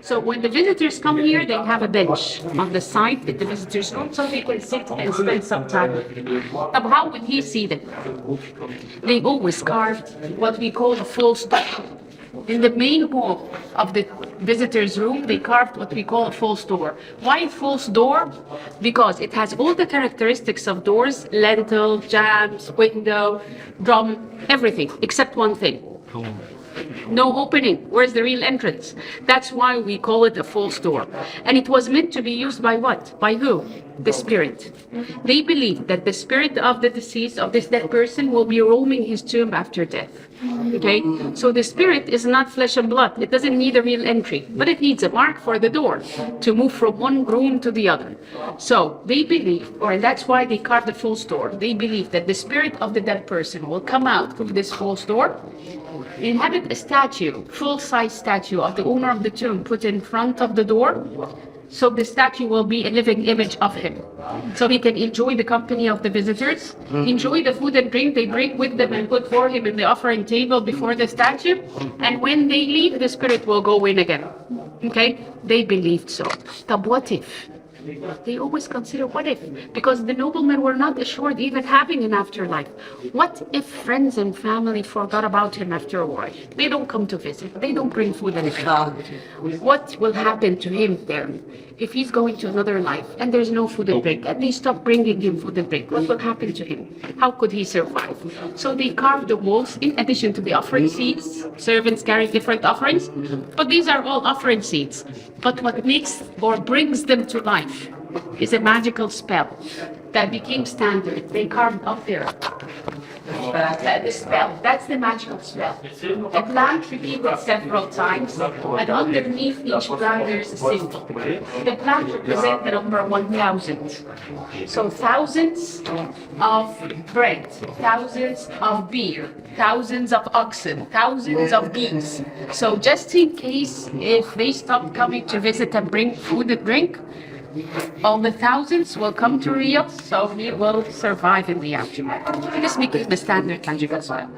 So when the visitors come here, they have a bench on the side in the visitors' room so they can sit and spend some time. Now, how would he see them? They always carved what we call a false door. In the main wall of the visitors' room, they carved what we call a false door. Why a false door? Because it has all the characteristics of doors: lintel, jambs, window, drum, everything, except one thing. No opening. Where's the real entrance? That's why we call it a false door. And it was meant to be used by what? By who? The spirit. They believe that the spirit of the deceased, of this dead person, will be roaming his tomb after death. Okay? So the spirit is not flesh and blood. It doesn't need a real entry, but it needs a mark for the door to move from one room to the other. So they believe, or that's why they carved the false door. They believe that the spirit of the dead person will come out from this false door, inhabit a statue, full-size statue of the owner of the tomb put in front of the door. So the statue will be a living image of him. So he can enjoy the company of the visitors, enjoy the food and drink they bring with them and put for him in the offering table before the statue. And when they leave, the spirit will go in again. Okay? They believed so. But what if? They always consider what if, because the noblemen were not assured even having an afterlife. What if friends and family forgot about him after a while? They don't come to visit. They don't bring food and drink. What will happen to him then? If he's going to another life and there's no food and drink, and they stop bringing him food and drink, what will happen to him? How could he survive? So they carved the walls in addition to the offering seats. Servants carry different offerings, but these are all offering seats. But what makes or brings them to life is a magical spell that became standard. They carved up there the spell. That's the magical spell. A plant repeated several times, and underneath each plant there's a symbol. The plant represents the number 1,000. So thousands of bread, thousands of beer, thousands of oxen, thousands of geese. So just in case if they stop coming to visit and bring food and drink, all the thousands will come to Rio, so he will survive in the afterlife. This became the standard magical spell.